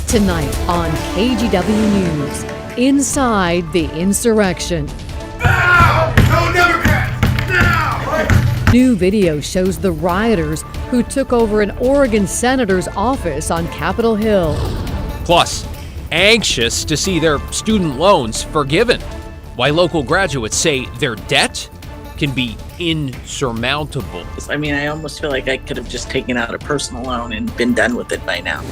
Tonight on KGW News, inside the insurrection. Now! No, never pass! Now! New video shows the rioters who took over an Oregon senator's office on Capitol Hill. Plus, anxious to see their student loans forgiven. Why local graduates say their debt can be insurmountable. I mean, I almost feel like I could have just taken out a personal loan and been done with it by now.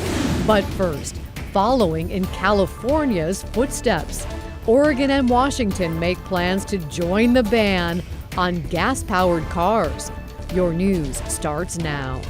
But first, following in California's footsteps, Oregon and Washington make plans to join the ban on gas-powered cars. Your news starts now.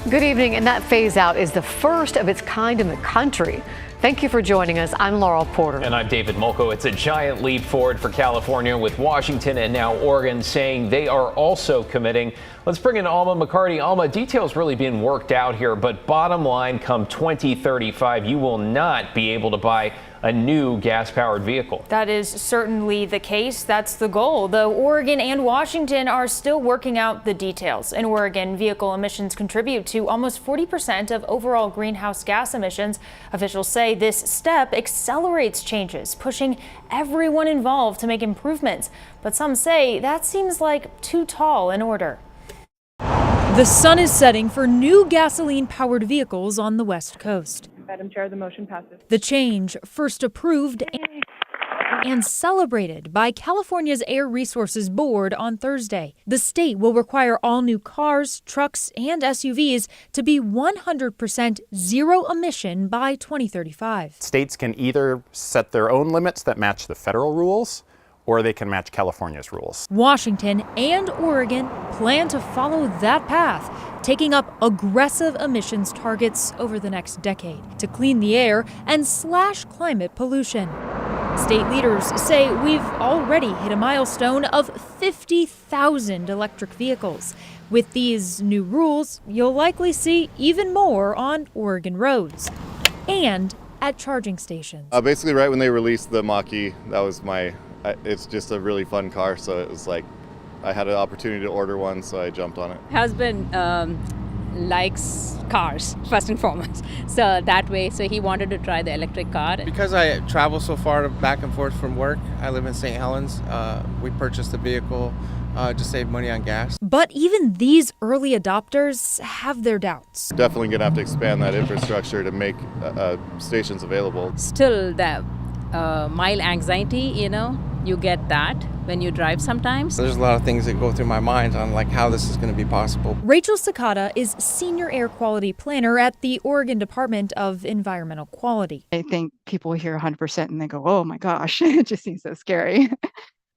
Good evening, and that phase-out is the first of its kind in the country. Thank you for joining us. I'm Laurel Porter. And I'm David Molko. It's a giant leap forward for California, with Washington and now Oregon saying they are also committing. Let's bring in Alma McCarty. Alma, details really being worked out here, but bottom line, come 2035, you will not be able to buy a new gas-powered vehicle. That is certainly the case. That's the goal, though Oregon and Washington are still working out the details. In Oregon, vehicle emissions contribute to almost 40% of overall greenhouse gas emissions. Officials say this step accelerates changes, pushing everyone involved to make improvements. But some say that seems like too tall an order. The sun is setting for new gasoline-powered vehicles on the West Coast. Madam Chair, the motion passes. The change, first approved and celebrated by California's Air Resources Board on Thursday. The state will require all new cars, trucks, and SUVs to be 100% zero emission by 2035. States can either set their own limits that match the federal rules, or they can match California's rules. Washington and Oregon plan to follow that path, taking up aggressive emissions targets over the next decade to clean the air and slash climate pollution. State leaders say we've already hit a milestone of 50,000 electric vehicles. With these new rules, you'll likely see even more on Oregon roads and at charging stations. Basically, right when they released the Mach-E, that was it's just a really fun car, so it was like I had an opportunity to order one, so I jumped on it. Husband likes cars first and foremost, so that way, so he wanted to try the electric car. Because I travel so far back and forth from work, I live in St. Helens, we purchased the vehicle to save money on gas. But even these early adopters have their doubts. Definitely gonna have to expand that infrastructure to make stations available. Still, the mile anxiety, you get that when you drive sometimes. There's a lot of things that go through my mind on like how this is going to be possible. Rachel Sakata is Senior Air Quality Planner at the Oregon Department of Environmental Quality. I think people hear 100% and they go, oh my gosh, it just seems so scary.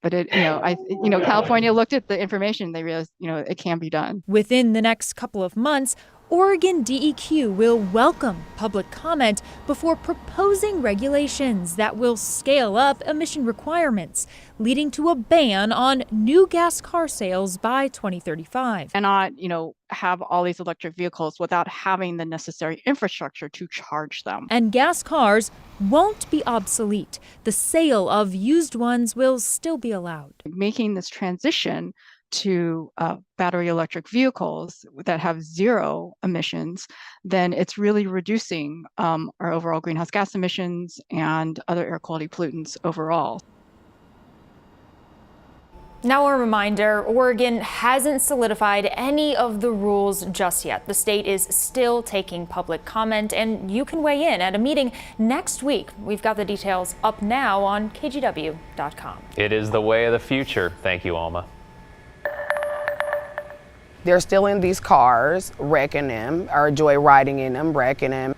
But California looked at the information, they realized, it can be done. Within the next couple of months, Oregon DEQ will welcome public comment before proposing regulations that will scale up emission requirements, leading to a ban on new gas car sales by 2035. And not, have all these electric vehicles without having the necessary infrastructure to charge them. And gas cars won't be obsolete. The sale of used ones will still be allowed. Making this transition to battery electric vehicles that have zero emissions, then it's really reducing our overall greenhouse gas emissions and other air quality pollutants overall. Now a reminder, Oregon hasn't solidified any of the rules just yet. The state is still taking public comment, and you can weigh in at a meeting next week. We've got the details up now on KGW.com. It is the way of the future. Thank you, Alma. They're still in these cars, wrecking them, or joyriding in them, wrecking them.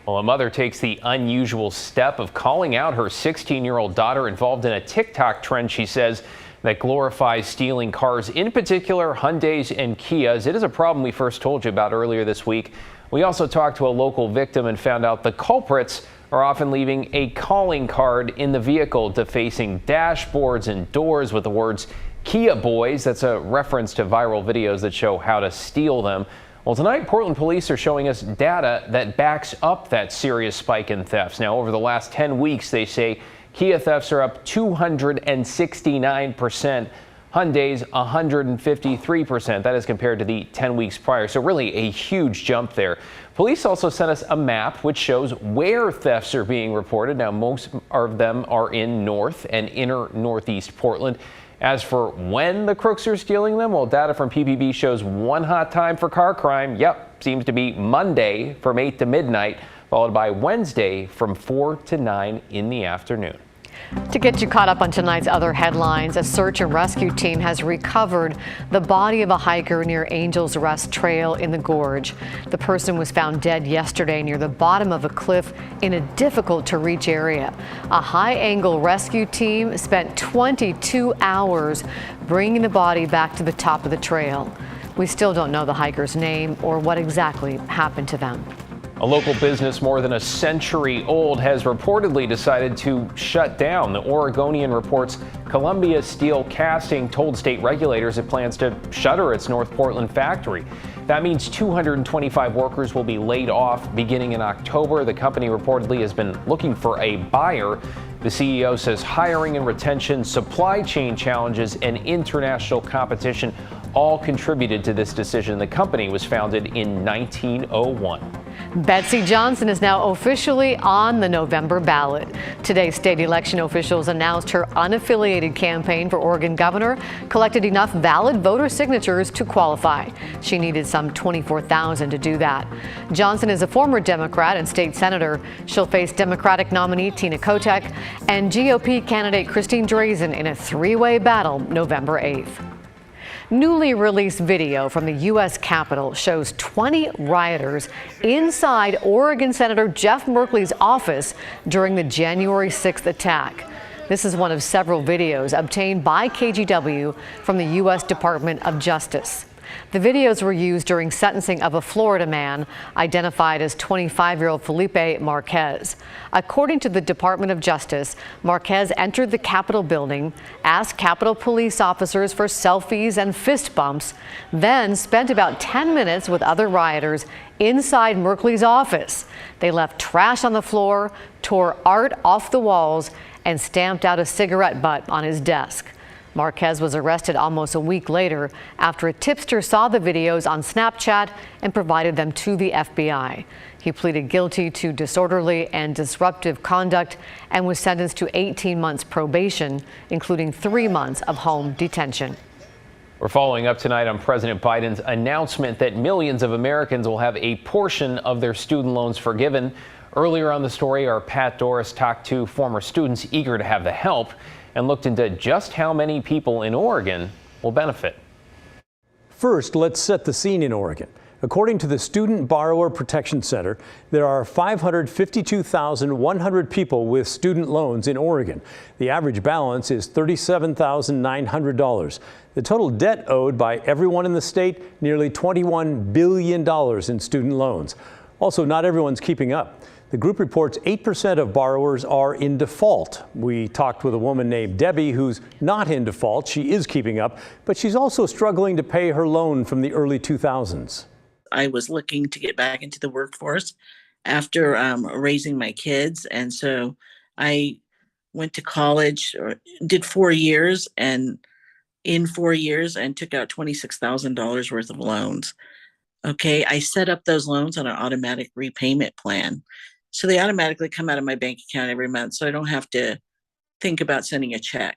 Well, a mother takes the unusual step of calling out her 16-year-old daughter involved in a TikTok trend, she says, that glorifies stealing cars, in particular Hyundais and Kias. It is a problem we first told you about earlier this week. We also talked to a local victim and found out the culprits are often leaving a calling card in the vehicle, defacing dashboards and doors with the words Kia Boys. That's a reference to viral videos that show how to steal them. Well, tonight, Portland police are showing us data that backs up that serious spike in thefts. Now, over the last 10 weeks, they say Kia thefts are up 269%. Hyundai's 153%. That is compared to the 10 weeks prior. So really a huge jump there. Police also sent us a map which shows where thefts are being reported. Now, most of them are in North and inner Northeast Portland. As for when the crooks are stealing them, well, data from PPB shows one hot time for car crime. Yep, seems to be Monday from 8 to midnight, followed by Wednesday from 4 to 9 in the afternoon. To get you caught up on tonight's other headlines, a search and rescue team has recovered the body of a hiker near Angel's Rest Trail in the Gorge. The person was found dead yesterday near the bottom of a cliff in a difficult-to-reach area. A high-angle rescue team spent 22 hours bringing the body back to the top of the trail. We still don't know the hiker's name or what exactly happened to them. A local business more than a century old has reportedly decided to shut down. The Oregonian reports Columbia Steel Casting told state regulators it plans to shutter its North Portland factory. That means 225 workers will be laid off beginning in October. The company reportedly has been looking for a buyer. The CEO says hiring and retention, supply chain challenges, and international competition all contributed to this decision. The company was founded in 1901. Betsy Johnson is now officially on the November ballot. Today, state election officials announced her unaffiliated campaign for Oregon governor collected enough valid voter signatures to qualify. She needed some 24,000 to do that. Johnson is a former Democrat and state senator. She'll face Democratic nominee Tina Kotek and GOP candidate Christine Drazen in a three-way battle November 8th. Newly released video from the U.S. Capitol shows 20 rioters inside Oregon Senator Jeff Merkley's office during the January 6th attack. This is one of several videos obtained by KGW from the U.S. Department of Justice. The videos were used during sentencing of a Florida man identified as 25-year-old Felipe Marquez. According to the Department of Justice, Marquez entered the Capitol building, asked Capitol police officers for selfies and fist bumps, then spent about 10 minutes with other rioters inside Merkley's office. They left trash on the floor, tore art off the walls, and stamped out a cigarette butt on his desk. Marquez was arrested almost a week later after a tipster saw the videos on Snapchat and provided them to the FBI. He pleaded guilty to disorderly and disruptive conduct and was sentenced to 18 months probation, including 3 months of home detention. We're following up tonight on President Biden's announcement that millions of Americans will have a portion of their student loans forgiven. Earlier on the story, our Pat Doris talked to former students eager to have the help and looked into just how many people in Oregon will benefit. First, let's set the scene in Oregon. According to the Student Borrower Protection Center, there are 552,100 people with student loans in Oregon. The average balance is $37,900. The total debt owed by everyone in the state, nearly $21 billion in student loans. Also, not everyone's keeping up. The group reports 8% of borrowers are in default. We talked with a woman named Debbie who's not in default. She is keeping up, but she's also struggling to pay her loan from the early 2000s. I was looking to get back into the workforce after raising my kids. And so I went to college, or did 4 years, and in 4 years and took out $26,000 worth of loans. Okay, I set up those loans on an automatic repayment plan. So they automatically come out of my bank account every month, so I don't have to think about sending a check.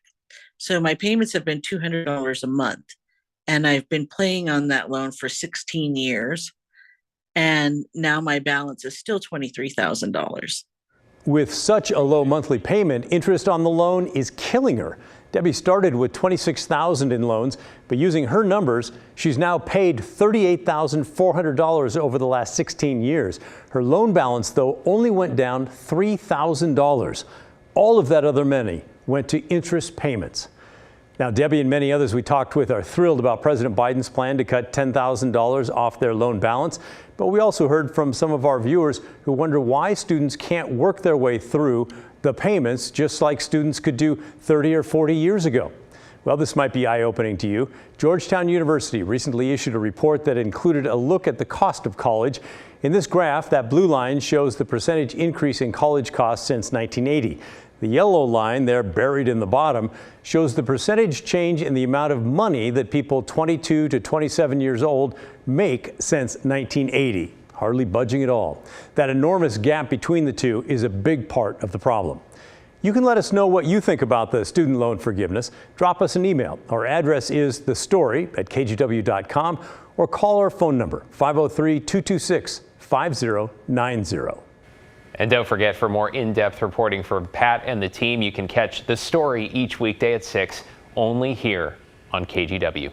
So my payments have been $200 a month, and I've been paying on that loan for 16 years, and now my balance is still $23,000. With such a low monthly payment, interest on the loan is killing her. Debbie started with $26,000 in loans, but using her numbers, she's now paid $38,400 over the last 16 years. Her loan balance, though, only went down $3,000. All of that other money went to interest payments. Now, Debbie and many others we talked with are thrilled about President Biden's plan to cut $10,000 off their loan balance. But we also heard from some of our viewers who wonder why students can't work their way through the payments just like students could do 30 or 40 years ago. Well, this might be eye-opening to you. Georgetown University recently issued a report that included a look at the cost of college. In this graph, that blue line shows the percentage increase in college costs since 1980. The yellow line there, buried in the bottom, shows the percentage change in the amount of money that people 22 to 27 years old make since 1980. Hardly budging at all. That enormous gap between the two is a big part of the problem. You can let us know what you think about the student loan forgiveness. Drop us an email. Our address is thestory@kgw.com or call our phone number 503-226-5090. And don't forget, for more in-depth reporting from Pat and the team, you can catch The Story each weekday at 6, only here on KGW.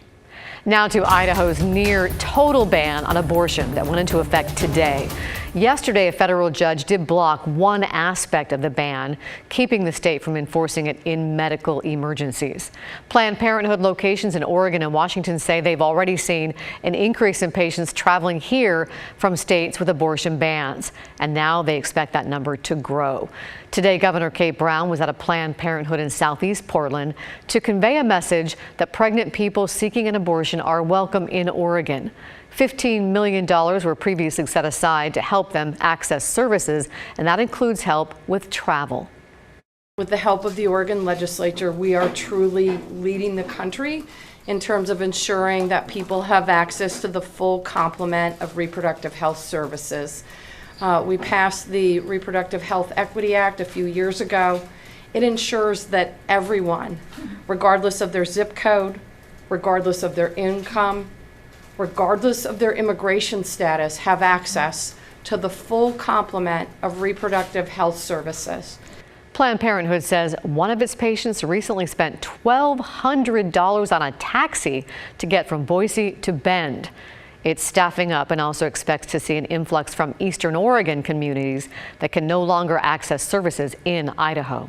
Now to Idaho's near total ban on abortion that went into effect today. Yesterday, a federal judge did block one aspect of the ban, keeping the state from enforcing it in medical emergencies. Planned Parenthood locations in Oregon and Washington say they've already seen an increase in patients traveling here from states with abortion bans, and now they expect that number to grow. Today, Governor Kate Brown was at a Planned Parenthood in Southeast Portland to convey a message that pregnant people seeking an abortion are welcome in Oregon. $15 million were previously set aside to help them access services, and that includes help with travel. With the help of the Oregon legislature, we are truly leading the country in terms of ensuring that people have access to the full complement of reproductive health services. We passed the Reproductive Health Equity Act a few years ago. It ensures that everyone, regardless of their zip code, regardless of their income, regardless of their immigration status, have access to the full complement of reproductive health services. Planned Parenthood says one of its patients recently spent $1,200 on a taxi to get from Boise to Bend. It's staffing up and also expects to see an influx from Eastern Oregon communities that can no longer access services in Idaho.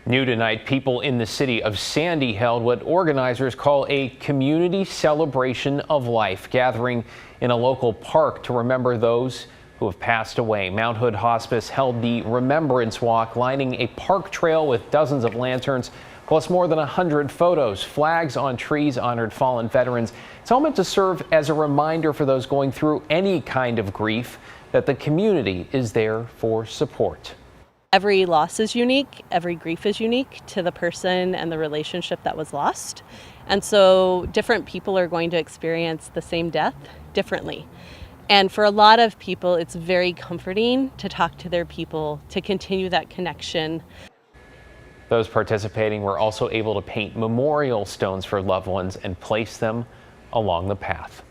New tonight, people in the city of Sandy held what organizers call a community celebration of life, gathering in a local park to remember those who have passed away. Mount Hood Hospice held the Remembrance Walk, lining a park trail with dozens of lanterns, plus more than 100 photos. Flags on trees honored fallen veterans. It's all meant to serve as a reminder for those going through any kind of grief that the community is there for support. Every loss is unique, every grief is unique to the person and the relationship that was lost. And so different people are going to experience the same death differently. And for a lot of people, it's very comforting to talk to their people, to continue that connection. Those participating were also able to paint memorial stones for loved ones and place them along the path.